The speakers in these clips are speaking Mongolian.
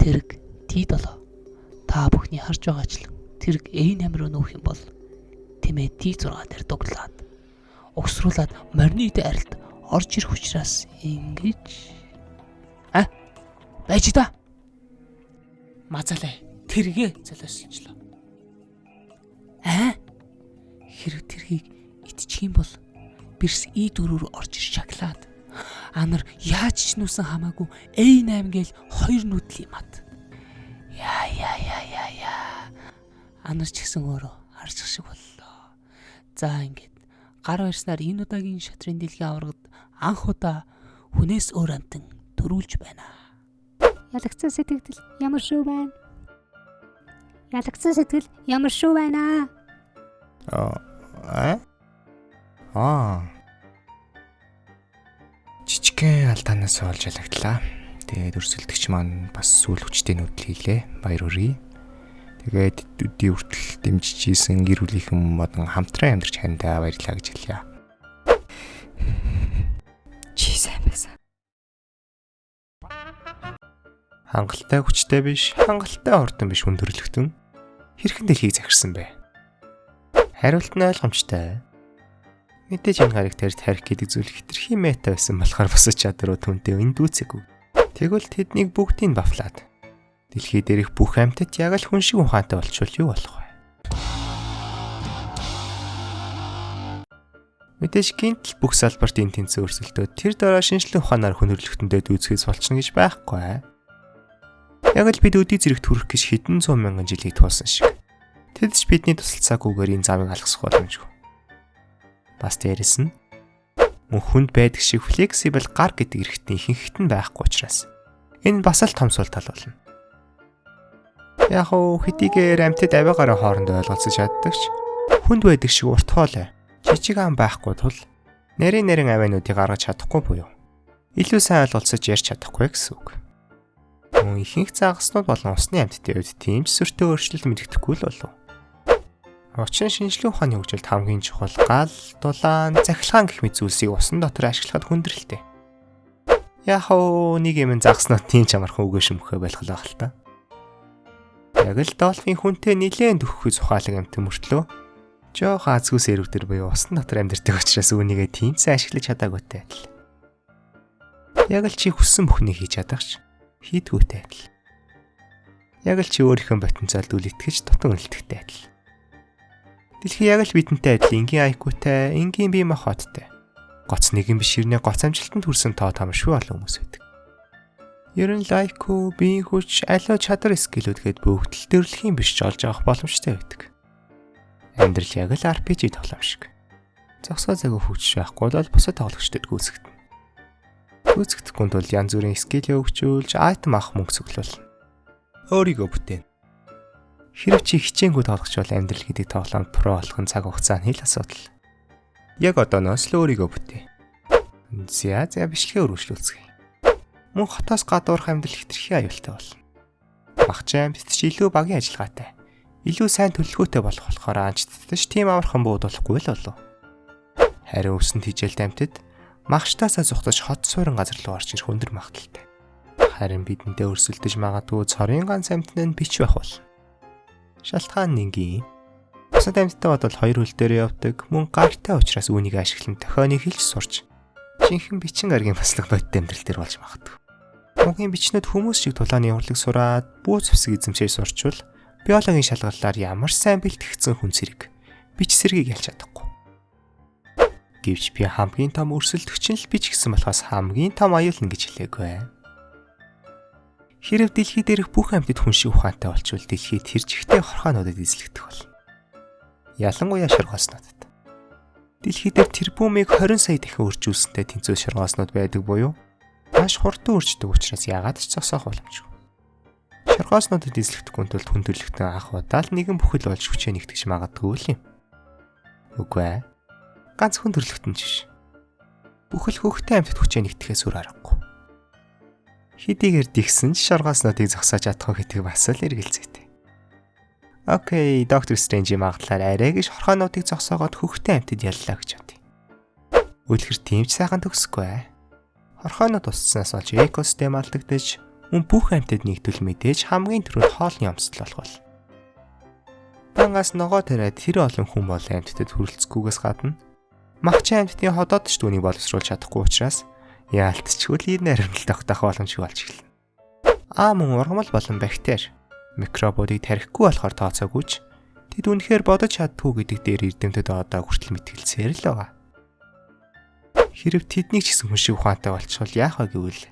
Тэрэг дид болоо. Та бүхний харж байгаачлан тэрэг эйн амир нүүх юм бол тэмээ D6 дээр дуглаад угсруулад морины дайралд орж ирэх учраас ингэж байж та. Мазалаа тэргээ золиослчлоо. Хэрэг тэргийг идчих юм бол бэрс И4-өр орж ир шоколад. Анар яаж ч нүсэн хамаагүй A8 гээл хоёр нүдл юм ад. Яа. Анар ч гэсэн өөрөө харчих шиг боллоо. За ингээд гар барьснаар энэ удаагийн шатрын дэлхийн аврагад анх удаа хүнээс өөр амтан төрүүлж байна. Ялагдсан сэтгэл ямар шүү байна? Жижигхэн алдаанаас олж ялагдлаа. Тэгээд өрсөлдөгч маань бас сүүл хүчтэй нүдл хийлээ. Баяр хүргэе. Тэгээд өдий хүртэл дэмжиж ийсэн гэр бүлийнхэн модон хамтран амьдарч хандаа баярлалаа гэж хэлье. Чи сайн байсан. Хангалттай хүчтэй биш, хангалттай хурдан биш хүндрэлтэн. Хэрхэн дэлхийг захирсан бэ? Хариулт нь ойлгомжтой. Мэдээж энэ характер тарих гэдэг зүйл хитрхи мета байсан болохоор босож чадруу түнтэй эндүүцээгүү. Тэгвэл тэднийг бүгдийг бавлаад дэлхий дээрх бүх амьтад яг л хүн шиг ухаантай болчихвол юу болох вэ? Мэдээж гинтл бүх салбарт энэ тэнцээ өрсөлдөөд тэр дараа шинжлэх ухаанаар хүндрэлтэндээ дүүцгээс болчихно гэж байхгүй. Яг л бид өдий зэрэгт хүрэх гэж хэдэн зуун мянган жилийг туулсан шиг. Тэд ч бидний тусалцаагүйгээр энэ замыг алгасах боломжгүй. Бас дээрэс нь мөн хүнд байдаг шиг флексибл гар гэдэг эрхтний ихэнхт нь байхгүй учраас энэ бас л том сул тал болно. Яг уу хэдийгээр амьтад авиагараа хоорондоо ойлголцож чаддаг ч хүнд байдаг шиг урт хоолой жижиг ам байхгүй тул нарийн авиануудыг гаргаж чадахгүй буюу илүү сайн ойлголцож ярьж чадахгүй гэсэн үг. Мөн ихэнх загаснууд болон усны амьтдын үед тийм ч сүртэй өөрчлөлт мэддэхгүй л болов. Очин шинжлэх ухааны хөгжилд хамгийн чухал гал, дулаан, захилгаан гэх мэт зүйлсийг усан дотор ашиглахад хүндрэлтэй. Яг уу нэг юм загаснууд тийм ч амархан үгээ шимхэ байх л байх л та. Яг л долфин хүнтэй нилээн дөхөхгүй зухаалаг амьтан мөртлөө жоох азгүй сэрвдэр буюу усан дотор амьдардаг учраас үүнийгээ тийм сайн ашиглаж чадаагүйтэй адил. Яг л чи хүссэн бүхнийг хийж чадахч хийдгүүтэй адил. Яг л чи өөрийнхөө потенциалд үл итгэж тутан үлдэхтэй адил. Дэлхий яг л бидэнтэй адил энгийн IQ-тай, энгийн бие махбодтой. Гоц нэгэн биш хэрнээ гоц амжилтанд хүрсэн тоо тамшгүй олон хүмүүс байдаг. Ер нь IQ, биеийн хүч, аливаа чадвар скиллүүд гээд бүгд л төрөлхийн биш ч олж авах боломжтой байдаг. Амьдрал яг л RPG тоглоом шиг. Зогсоо зээгөө хөгжиж байхгүй бол бусад тоглогчдод гүйцэгдэнэ. Гүйцэгдэхгүй тул янз бүрийн скил өгчүүлж, айтем авах мөнгө цуглуулна. Өөрийгөө бүтээн. Хэрв чи хичээнгүү тоглогч бол амьдрал гэдэг тоглоомд про болох нь цаг хугацаа нь хэл асуудал. Яг одооноос л өөрийгөө бүтээ. За бичлэгээ өргөжлүүлцгээе. Мөн хотоос гадуурх амьдрал хитрхи аюултай болно. Багчаа амьд ч илүү багийн ажиллагаатай. Илүү сайн төлөвлөгөөтэй болох болохоор анчдтай ч тийм авархан буудуулахгүй л болов. Харин өсөнд хижээлт амьтад магштаасаа зугтаж хот суурин газар руу орж ирэх өндөр магадaltaй. Харин бидэнтэй өрсөлдөж магадгүй цорын ганц амьтан нь бич байх бол. Шалтгаан нь энгийн. Бусад амьтдаа бодвол хоёр хөл дээр явдаг, мөн гартай учраас үүнийг ашиглан тохионыг хэлж сурч жинхэнэ бичин гаргийн баслах бодит амьдрал дээр болж магадгүй. Мөнхийн бичнүүд хүмүүс шиг тулааны урлаг сураад, бүүц усыг эзэмшиж сурчвал биологийн шалгаллаар ямар сайн бэлтгэгдсэн хүн зэрэг бич сэргийг ялж чадахгүй. Гэвч би хамгийн том өрсөлдөгч нь л бич гэсэн болохоос хамгийн том аюулна гэж хэлээгүй. Хэрв дэлхий дээрх бүх амьтад хүн шиг ухаантай болчвол дэлхий тэр чигтээ хорхоонуудад эзлэгдэх болно. Ялангуяа шоргооснуудад. Дэлхий дээр тэрбумыг 20 сая дахин өржүүлсэнтэй тэнцвэр шоргооснууд байдаг буюу маш хурдан өрждөг учраас яагаад ч зогсоох боломжгүй. Шоргооснуудад эзлэгдэхгүй тул хүндрэлтэн анх удаа л нэгэн бүхэл болж хүчээ нэгтгэж магадгүй л юм. Үгүй ээ. Ганц хүндрэлтэн ч биш. Бүхэл хөөхтэй амьтад хүчээ нэгтгэхээс өөр аргагүй. Хэдийгээр дигсэн ч шоргооснуудыг зогсоож чадах гэдэг бас л эргэлзээтэй. Окей, доктор Стрэнжийн магадлалаар арай гэж хорхоонуудыг зогсоогоод хөхтэй амьтад яллаа гэж бодъё. Үлгэр тийм ч сайхан төгсөхгүй. Хорхоонууд устснаас болж экосистем алдагдаж, Мөн бүх амьтад нэгдвэл мэдээж хамгийн түрүүнд хоолны өмсөл болох бол. Дангаас ногоо тариад тэр олон хүн бол амьтдад хүрэлцэхгүйгээс гадна магчаа амьтдын ходоод ч түүнийг боловсруулж чадахгүй учраас яалтчгүй энэ наримл тогтоох боломжгүй болж эхэлнэ. Мөн ургамал болон бактери микробуудыг тарихгүй болохоор тооцоогүй ч тэд үнэхээр бодож чаддгүй гэдэг дээр эрдэмтэд одоо хүртэл мэтгэлцээр л байгаа. Хэрв тэднийг ч гэсэн хүн шиг ухаантай болчихвол яах вэ гэвэл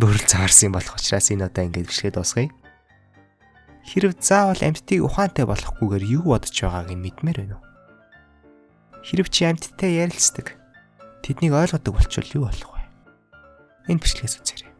бүрэл заарсан болох учраас энэ одоо ингэж бичгээд дуусгая. Хэрв заавал амьтдыг ухаантай болохгүйгээр юу бодож байгааг нь мэдмээр байна уу? Хэрв чи амьтдтай ярилцдаг тэднийг ойлгодог болчвол юу болох вэ? Энэ бичлэгээс үзээрэй.